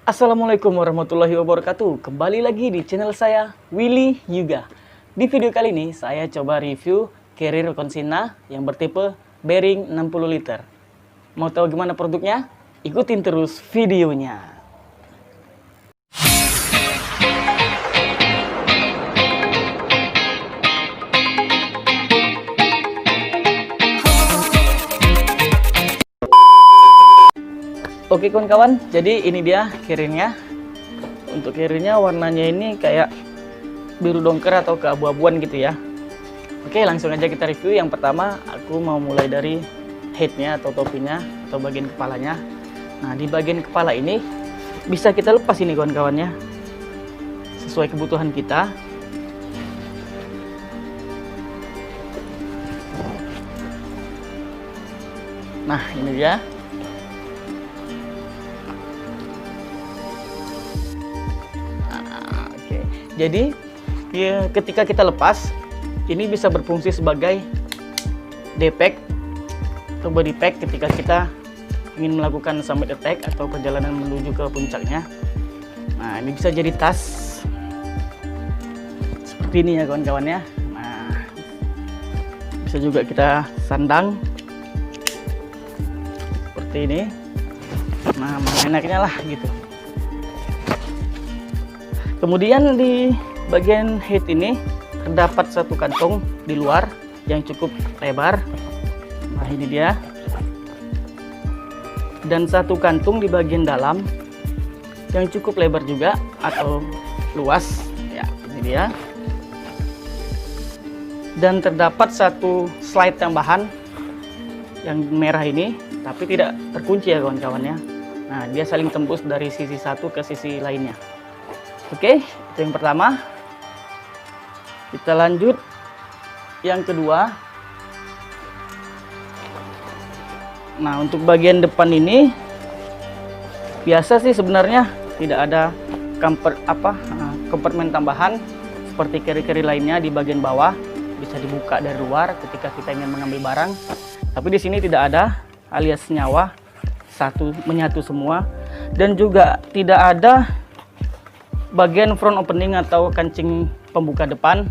Assalamualaikum warahmatullahi wabarakatuh. Kembali lagi di channel saya, Willy Yuga. Di video kali ini saya coba review carrier Consigna yang bertipe bearing 60 liter. Mau tahu gimana produknya? Ikutin terus videonya. Oke kawan-kawan, jadi ini dia carriernya. Untuk carriernya warnanya ini kayak biru dongker atau keabu-abuan gitu ya. Oke, langsung aja kita review. Yang pertama aku mau mulai dari headnya atau topinya atau bagian kepalanya. Nah, di bagian kepala ini bisa kita lepas ini kawan-kawan ya, sesuai kebutuhan kita. Nah, ini dia. Jadi ya, ketika kita lepas, ini bisa berfungsi sebagai D-pack atau body pack ketika kita ingin melakukan summit attack atau perjalanan menuju ke puncaknya. Nah, ini bisa jadi tas seperti ini ya kawan-kawan ya. Nah, bisa juga kita sandang seperti ini. Nah, enaknya lah gitu. Kemudian di bagian head ini terdapat satu kantong di luar yang cukup lebar. Nah, ini dia. Dan satu kantung di bagian dalam yang cukup lebar juga atau luas. Ya, ini dia. Dan terdapat satu slide tambahan yang merah ini, tapi tidak terkunci ya kawan-kawan ya. Nah, dia saling tembus dari sisi satu ke sisi lainnya. Oke, itu yang pertama. Kita lanjut yang kedua. Nah, untuk bagian depan ini biasa sih sebenarnya, tidak ada kompartemen tambahan seperti carrier lainnya. Di bagian bawah bisa dibuka dari luar ketika kita ingin mengambil barang. Tapi di sini tidak ada, alias nyawa satu menyatu semua, dan juga tidak ada bagian front opening atau kancing pembuka depan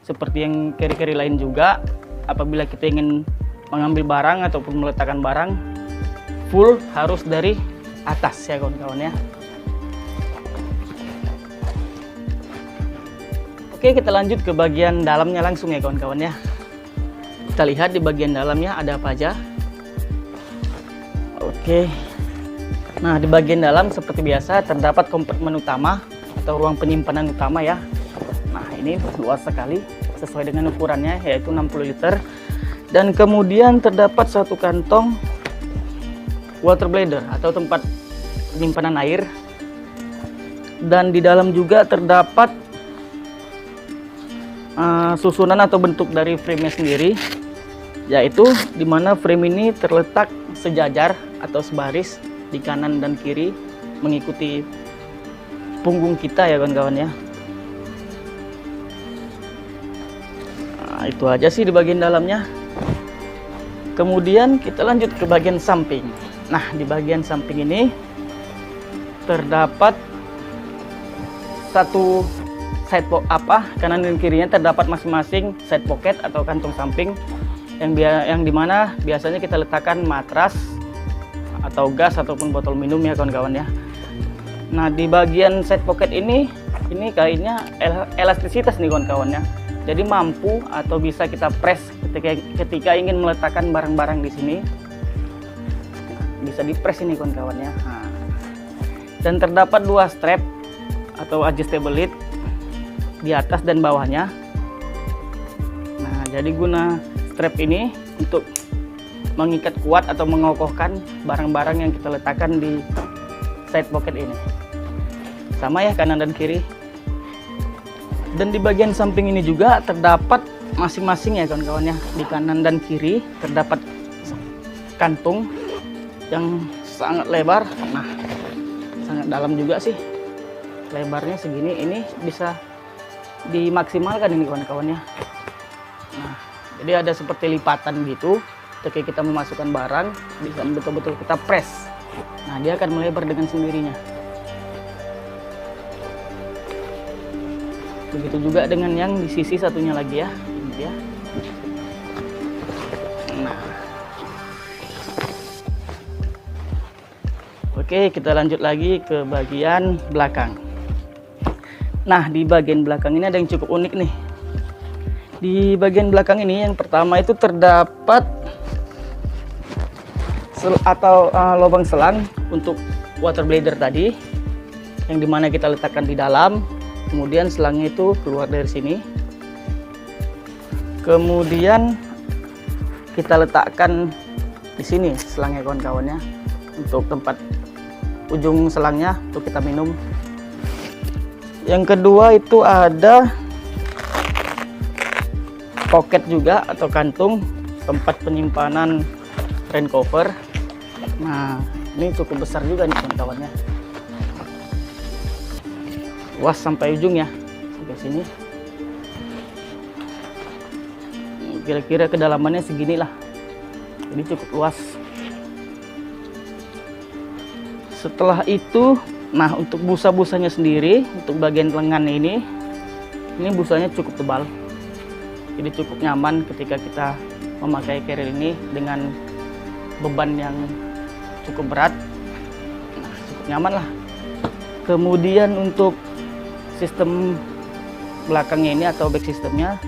seperti yang carrier lain juga. Apabila kita ingin mengambil barang ataupun meletakkan barang, full harus dari atas ya kawan-kawan ya. Oke, kita lanjut ke bagian dalamnya langsung ya kawan-kawan ya. Kita lihat di bagian dalamnya ada apa aja. Oke, nah di bagian dalam seperti biasa terdapat kompartemen utama atau ruang penyimpanan utama ya. Nah, ini luas sekali sesuai dengan ukurannya, yaitu 60 liter. Dan kemudian terdapat satu kantong water bladder atau tempat penyimpanan air. Dan di dalam juga terdapat susunan atau bentuk dari frame-nya sendiri, yaitu dimana frame ini terletak sejajar atau sebaris di kanan dan kiri mengikuti punggung kita ya kawan-kawan ya. Nah, itu aja sih di bagian dalamnya. Kemudian kita lanjut ke bagian samping. Nah, di bagian samping ini terdapat satu side kanan dan kirinya terdapat masing-masing side pocket atau kantong samping yang dimana biasanya kita letakkan matras atau gas ataupun botol minum ya kawan-kawan ya. Nah, di bagian side pocket ini kainnya elastisitas nih kawan-kawan ya. Jadi mampu atau bisa kita press ketika ingin meletakkan barang-barang di sini. Bisa di press ini kawan-kawan ya. Nah, dan terdapat dua strap atau adjustable lid di atas dan bawahnya. Nah, jadi guna strap ini untuk mengikat kuat atau mengokohkan barang-barang yang kita letakkan di side pocket ini. Sama ya kanan dan kiri. Dan di bagian samping ini juga terdapat masing-masing ya kawan-kawan ya. Di kanan dan kiri terdapat kantung yang sangat lebar. Nah, sangat dalam juga sih. Lebarnya segini, ini bisa dimaksimalkan ini kawan-kawan ya. Nah, jadi ada seperti lipatan gitu. Ketika kita memasukkan barang, bisa betul-betul kita press. Nah, dia akan melebar dengan sendirinya. Begitu juga dengan yang di sisi satunya lagi ya. Ini dia. Nah. Oke, kita lanjut lagi ke bagian belakang. Nah, di bagian belakang ini ada yang cukup unik nih. Di bagian belakang ini yang pertama itu terdapat lubang selang untuk water bladder tadi, yang dimana kita letakkan di dalam. Kemudian selangnya itu keluar dari sini. Kemudian kita letakkan di sini selangnya kawan-kawannya, untuk tempat ujung selangnya untuk kita minum. Yang kedua itu ada pocket juga atau kantung tempat penyimpanan rain cover. Nah, ini cukup besar juga nih kawan-kawannya. Luas sampai ujung ya, sampai sini. Kira-kira kedalamannya seginilah. Jadi cukup luas. Setelah itu, nah untuk busa-busanya sendiri, untuk bagian lengan ini busanya cukup tebal. Jadi cukup nyaman ketika kita memakai carrier ini dengan beban yang cukup berat. Nah, cukup nyaman lah. Kemudian untuk sistem belakangnya ini atau back sistemnya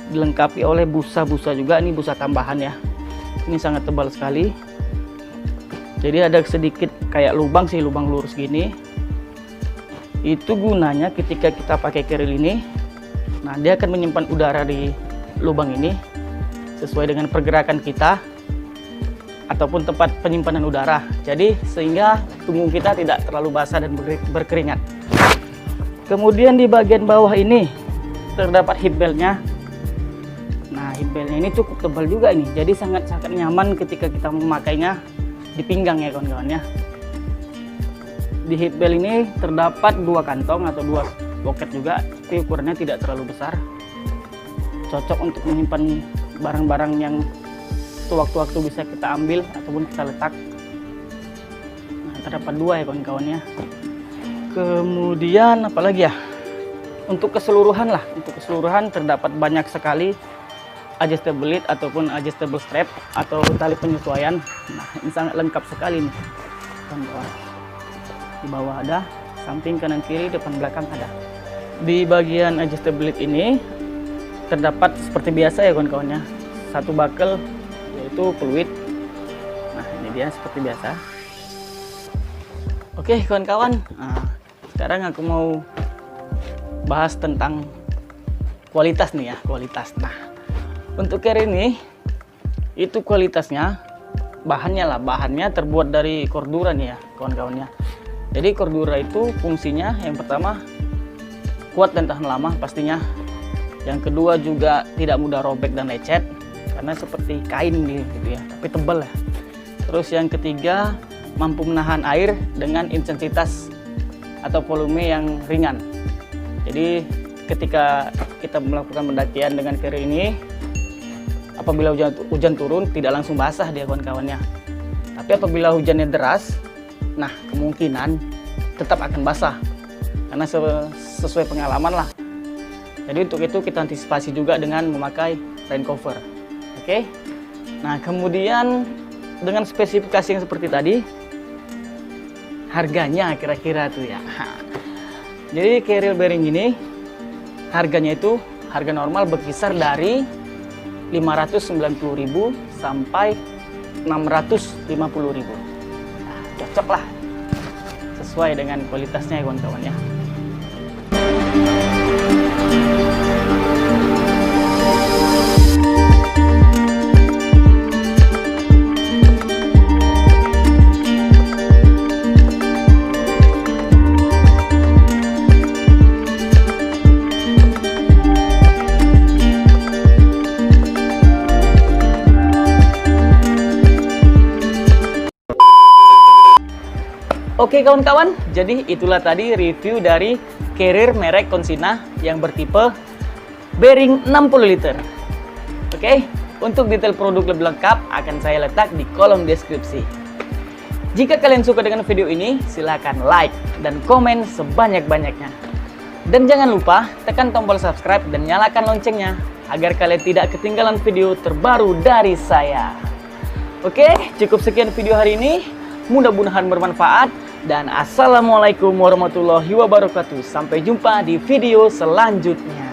dilengkapi oleh busa-busa juga. Ini busa tambahan ya. Ini sangat tebal sekali. Jadi ada sedikit kayak lubang sih, lubang lurus gini. Itu gunanya ketika kita pakai carrier ini, nah dia akan menyimpan udara di lubang ini sesuai dengan pergerakan kita ataupun tempat penyimpanan udara. Jadi sehingga punggung kita tidak terlalu basah dan berkeringat. Kemudian di bagian bawah ini terdapat hip beltnya. Nah, hip beltnya ini cukup tebal juga ini. Jadi sangat-sangat nyaman ketika kita memakainya di pinggang ya kawan-kawan ya. Di hip belt ini terdapat dua kantong atau dua pocket juga, tapi ukurannya tidak terlalu besar. Cocok untuk menyimpan barang-barang yang sewaktu-waktu bisa kita ambil ataupun kita letak. Nah, terdapat dua ya kawan-kawan ya. Kemudian apalagi ya, untuk keseluruhan terdapat banyak sekali adjustable lid ataupun adjustable strap atau tali penyesuaian. Nah, ini sangat lengkap sekali nih kawan-kawan. Di bawah ada, samping kanan kiri depan belakang ada. Di bagian adjustable lid ini terdapat seperti biasa ya kawan-kawan ya, satu buckle yaitu fluid. Nah, ini dia seperti biasa. Oke kawan-kawan, nah, sekarang aku mau bahas tentang kualitas nih ya, kualitas. Nah, untuk carrier ini itu kualitasnya bahannya terbuat dari Cordura nih ya kawan-kawannya. Jadi Cordura itu fungsinya yang pertama kuat dan tahan lama pastinya. Yang kedua juga tidak mudah robek dan lecet karena seperti kain gitu ya, tapi tebal ya. Terus yang ketiga mampu menahan air dengan intensitas atau volume yang ringan. Jadi ketika kita melakukan pendakian dengan carrier ini, apabila hujan turun tidak langsung basah dia kawan-kawannya. Tapi apabila hujannya deras, nah kemungkinan tetap akan basah karena sesuai pengalaman lah. Jadi untuk itu kita antisipasi juga dengan memakai rain cover. Oke. Nah, kemudian dengan spesifikasi yang seperti tadi, harganya kira-kira tuh ya. Jadi carrier bearing ini harganya itu harga normal berkisar dari 590.000 sampai 650.000. Nah, cocok lah, sesuai dengan kualitasnya ya kawan-kawan ya. Oke kawan-kawan, jadi itulah tadi review dari carrier merek Consina yang bertipe bearing 60 liter. Oke, untuk detail produk lebih lengkap akan saya letak di kolom deskripsi. Jika kalian suka dengan video ini, silahkan like dan komen sebanyak-banyaknya. Dan jangan lupa tekan tombol subscribe dan nyalakan loncengnya agar kalian tidak ketinggalan video terbaru dari saya. Oke, cukup sekian video hari ini. Mudah-mudahan bermanfaat. Dan assalamualaikum warahmatullahi wabarakatuh. Sampai jumpa di video selanjutnya.